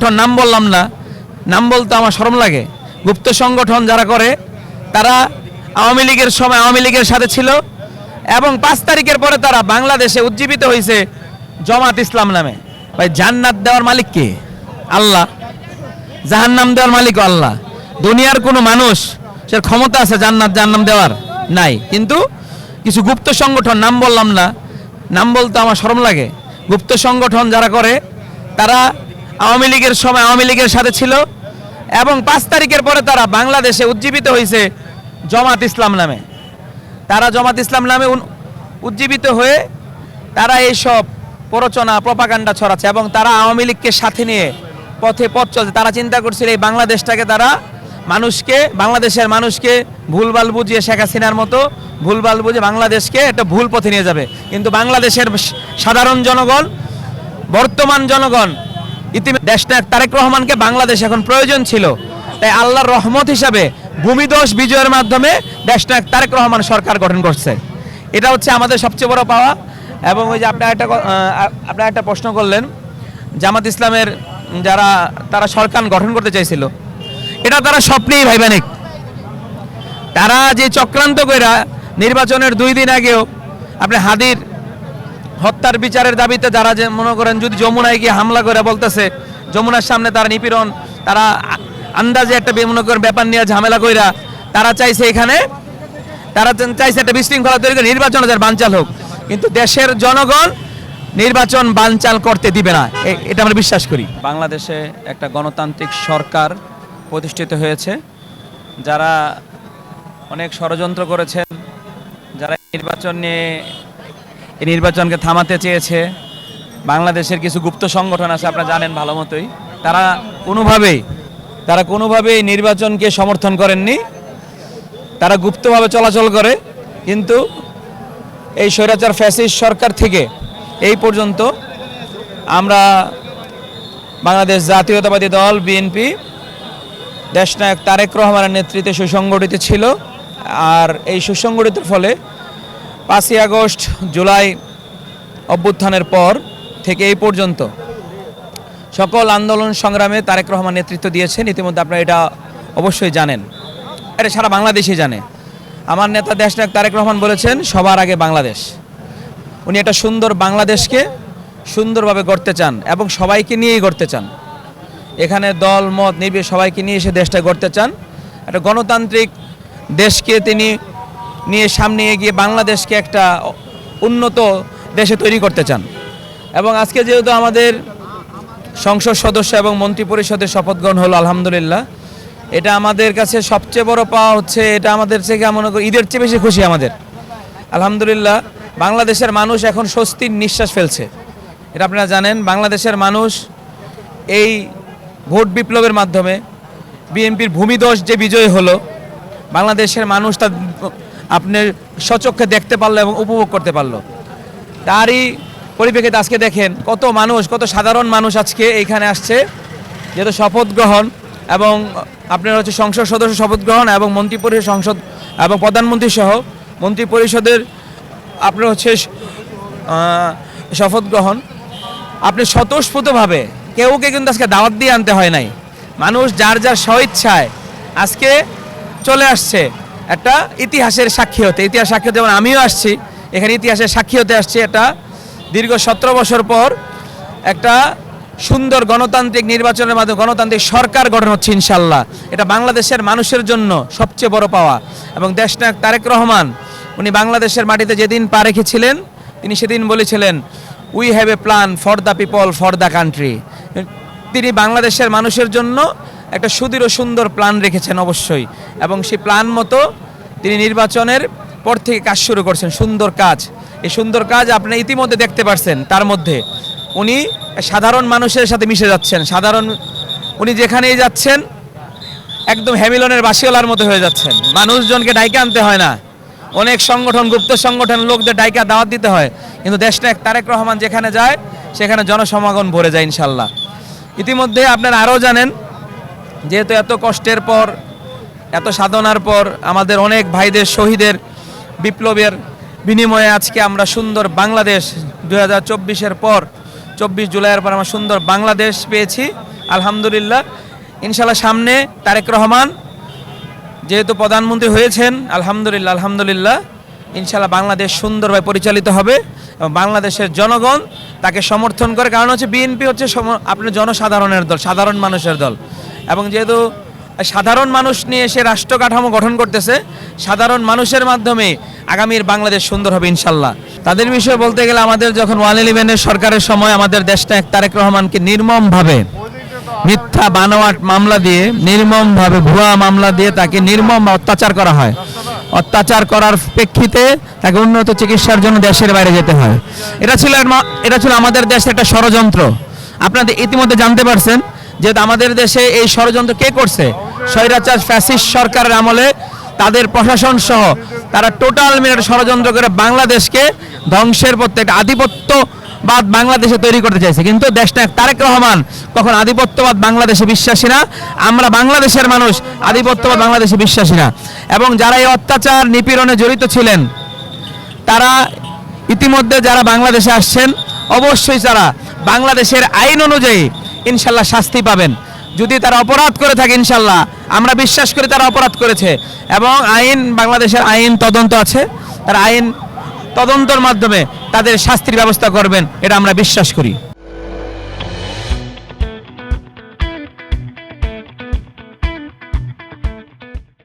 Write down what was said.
সংগঠন নাম বললাম না, নাম বলতে আমার শরম লাগে। গুপ্ত সংগঠন যারা করে তারা আওয়ামী লীগের সময় আওয়ামী লীগের সাথে ছিল এবং 5 তারিখের পরে তারা বাংলাদেশে উজ্জীবিত হয়েছে জামাত ইসলাম নামে। ভাই, জান্নাত দেওয়ার মালিক কে? আল্লাহ। জাহান্নাম দেওয়ার মালিক আল্লাহ। দুনিয়ার কোনো মানুষ সে ক্ষমতা আছে জান্নাত জাহান্নাম দেওয়ার? নাই। কিন্তু কিছু গুপ্ত সংগঠন, নাম বললাম না, নাম বলতে আমার শরম লাগে। গুপ্ত সংগঠন যারা করে তারা আওয়ামী লীগের সময় আওয়ামী লীগের সাথে ছিল এবং 5 তারিখের পরে তারা বাংলাদেশে উজ্জীবিত হয়েছে জামাত ইসলাম নামে। তারা জামাত ইসলাম নামে উজ্জীবিত হয়ে তারা এইসব প্ররোচনা প্রপাগান্ডা ছড়াচ্ছে এবং তারা আওয়ামী লীগকে সাথে নিয়ে পথ চলছে। তারা চিন্তা করছিল এই বাংলাদেশটাকে তারা বাংলাদেশের মানুষকে ভুলভাল বুঝিয়ে, শেখ হাসিনার মতো ভুলভাল বুঝে বাংলাদেশকে একটা ভুল পথে নিয়ে যাবে। কিন্তু বাংলাদেশের সাধারণ জনগণ, বর্তমান জনগণ দেশনায়ক তারেক রহমানকে বাংলাদেশ এখন প্রয়োজন ছিল। তাই আল্লাহর রহমত হিসাবে ভূমিধস বিজয়ের মাধ্যমে দেশনায়ক তারেক রহমান সরকার গঠন করছে। এটা হচ্ছে আমাদের সবচেয়ে বড় পাওয়া। এবং ওই যে আপনার একটা প্রশ্ন করলেন, জামাত ইসলামের তারা সরকার গঠন করতে চাইছিল, এটা তারা স্বপ্নেই ভাইবানিক। তারা যে চক্রান্ত কইরা নির্বাচনের 2 দিন আগেও আপনি হাদির হত্যার বিচারের দাবিতে যারা যে মনে করেন যদি যমুনায় গিয়ে হামলা করে বলতেছে, যমুনার সামনে তারা নিপীড়ন, তারা আন্দাজে একটা মনে করেন ব্যাপার নিয়ে ঝামেলা কইরা তারা চাইছে একটা বিশৃঙ্খলা তৈরি করে নির্বাচন বানচাল হোক। কিন্তু দেশের জনগণ নির্বাচন বানচাল করতে দিবে না, এটা আমরা বিশ্বাস করি। বাংলাদেশে একটা গণতান্ত্রিক সরকার প্রতিষ্ঠিত হয়েছে। যারা অনেক ষড়যন্ত্র করেছেন, যারা এই নির্বাচনকে থামাতে চেয়েছে, বাংলাদেশের কিছু গুপ্ত সংগঠন আছে, আপনারা জানেন ভালো মতোই, তারা কোনোভাবেই নির্বাচনকে সমর্থন করেননি। তারা গুপ্তভাবে চলাচল করে। কিন্তু এই স্বৈরাচার ফ্যাসিস্ট সরকার থেকে এই পর্যন্ত আমরা বাংলাদেশ জাতীয়তাবাদী দল বিএনপি দেশনায়ক তারেক রহমানের নেতৃত্বে সুসংগঠিত ছিল। আর এই সুসংগঠিতের ফলে 5ই আগস্ট জুলাই অভ্যুত্থানের পর থেকে এই পর্যন্ত সকল আন্দোলন সংগ্রামে তারেক রহমান নেতৃত্ব দিয়েছেন। ইতিমধ্যে আপনারা এটা অবশ্যই জানেন, এটা সারা বাংলাদেশই জানে। আমার নেতা দেশনায়ক তারেক রহমান বলেছেন সবার আগে বাংলাদেশ। উনি একটা সুন্দর বাংলাদেশকে সুন্দরভাবে গড়তে চান এবং সবাইকে নিয়েই গড়তে চান। এখানে দল মত নির্বিশেষে সবাইকে নিয়ে এসে দেশটা গড়তে চান। একটা গণতান্ত্রিক দেশকে তিনি নিয়ে সামনে এগিয়ে বাংলাদেশকে একটা উন্নত দেশে তৈরি করতে চান। এবং আজকে যেহেতু আমাদের সংসদ সদস্য এবং মন্ত্রী পরিষদের শপথ গ্রহণ হলো, আলহামদুলিল্লাহ, এটা আমাদের কাছে সবচেয়ে বড় পাওয়া হচ্ছে। এটা আমাদের থেকে মনে করি ঈদের চেয়ে বেশি খুশি আমাদের। আলহামদুলিল্লাহ, বাংলাদেশের মানুষ এখন স্বস্তির নিঃশ্বাস ফেলছে। এটা আপনারা জানেন, বাংলাদেশের মানুষ এই ভোট বিপ্লবের মাধ্যমে বিএনপির ভূমিধস যে বিজয় হলো, বাংলাদেশের মানুষ তা আপনার স্বচক্ষে দেখতে পারলো এবং উপভোগ করতে পারলো। তারই পরিপ্রেক্ষিতে আজকে দেখেন কত সাধারণ মানুষ আজকে এইখানে আসছে, যেহেতু শপথ গ্রহণ এবং আপনার হচ্ছে সংসদ সদস্য শপথ গ্রহণ এবং মন্ত্রী পরিষদ সংসদ এবং প্রধানমন্ত্রী সহ মন্ত্রী পরিষদের আপনার হচ্ছে শপথ গ্রহণ। আপনি স্বতঃস্ফূর্তভাবে কেউকে কিন্তু আজকে দাওয়াত দিয়ে আনতে হয় নাই। মানুষ যার স্বইচ্ছায় আজকে চলে আসছে একটা ইতিহাসের সাক্ষী হতে। যেমন আমিও আসছি এখানে, ইতিহাসের সাক্ষী হতে আসছি। এটা দীর্ঘ 17 বছর পর একটা সুন্দর গণতান্ত্রিক নির্বাচনের মাধ্যমে গণতান্ত্রিক সরকার গঠন হচ্ছে ইনশাল্লাহ। এটা বাংলাদেশের মানুষের জন্য সবচেয়ে বড় পাওয়া। এবং দেশনায়ক তারেক রহমান উনি বাংলাদেশের মাটিতে যেদিন পা রেখেছিলেন, তিনি সেদিন বলেছিলেন, we have a plan for the people for the country. তিনি বাংলাদেশের মানুষের জন্য একটা সুদৃঢ় সুন্দর প্ল্যান রেখেছেন অবশ্যই। এবং সেই প্ল্যান মতো তিনি নির্বাচনের পর থেকে কাজ শুরু করছেন, সুন্দর কাজ। এই সুন্দর কাজ আপনি ইতিমধ্যে দেখতে পাচ্ছেন। তার মধ্যে উনি সাধারণ মানুষের সাথে মিশে যাচ্ছেন। উনি যেখানেই যাচ্ছেন একদম হ্যামিলনের বাসিওয়ালার মতো হয়ে যাচ্ছেন। মানুষজনকে ডাইকে আনতে হয় না, অনেক সংগঠন গুপ্ত সংগঠন লোকদের ডাইকা দাওয়াত দিতে হয়, কিন্তু দেশনায়ক তারেক রহমান যেখানে যায় সেখানে জনসমাগম ভরে যায় ইনশাল্লাহ। ইতিমধ্যে আপনারা আরও জানেন, যেহেতু এত কষ্টের পর এত সাধনার পর আমাদের অনেক ভাইদের শহীদের বিপ্লবের বিনিময়ে আজকে আমরা সুন্দর বাংলাদেশ 2024-এর পর 24 জুলাইয়ের পর আমরা সুন্দর বাংলাদেশ পেয়েছি। আলহামদুলিল্লাহ। ইনশাল্লাহ সামনে তারেক রহমান যেহেতু প্রধানমন্ত্রী হয়েছেন, আলহামদুলিল্লাহ আলহামদুলিল্লাহ, ইনশাল্লাহ বাংলাদেশ সুন্দরভাবে পরিচালিত হবে এবং বাংলাদেশের জনগণ তাকে সমর্থন করে। কারণ হচ্ছে বিএনপি হচ্ছে আপনার জনসাধারণের দল, সাধারণ মানুষের দল, এবং যেহেতু সাধারণ মানুষ নিয়ে সে রাষ্ট্র কাঠামো গঠন করতেছে, সাধারণ মানুষের মাধ্যমে আগামীর বাংলাদেশ সুন্দর হবে ইনশাল্লাহ। তাদের বিষয়ে বলতে গেলে আমাদের যখন 111-এর সরকারের সময় আমাদের দেশটা এক তারেক রহমানকে নির্মমভাবে মিথ্যা বানোয়াট মামলা দিয়ে, নির্মমভাবে ভুয়া মামলা দিয়ে তাকে নির্মম অত্যাচার করা হয়। অত্যাচার করার প্রেক্ষিতে তাকে উন্নত চিকিৎসার জন্য দেশের বাইরে যেতে হয়। এটা ছিল আমাদের দেশের একটা ষড়যন্ত্র। আপনাদের ইতিমধ্যে জানতে পারছেন যে আমাদের দেশে এই ষড়যন্ত্র কে করছে? স্বৈরাচার ফ্যাসিস্ট সরকারের আমলে তাদের প্রশাসন সহ তারা টোটাল মিলে ষড়যন্ত্র করে বাংলাদেশকে ধ্বংসের পথে একটা আধিপত্যবাদ বাংলাদেশে তৈরি করতে চাইছে। কিন্তু দেশটা তারেক রহমান কখন আধিপত্যবাদ বাংলাদেশে বিশ্বাসী না। আমরা বাংলাদেশের মানুষ আধিপত্যবাদ বাংলাদেশে বিশ্বাসী না। এবং যারা এই অত্যাচার নিপীড়নে জড়িত ছিলেন তারা ইতিমধ্যে যারা বাংলাদেশে আসছেন অবশ্যই তারা বাংলাদেশের আইন অনুযায়ী ইনশাল্লাহ শাস্তি পাবেন। যদি তারা অপরাধ করে থাকে, ইনশাল্লাহ আমরা বিশ্বাস করি তারা অপরাধ করেছে এবং বাংলাদেশের আইন তদন্ত আছে, তারা আইন তদন্তের মাধ্যমে তাদের শাস্তির ব্যবস্থা করবেন, এটা আমরা বিশ্বাস করি।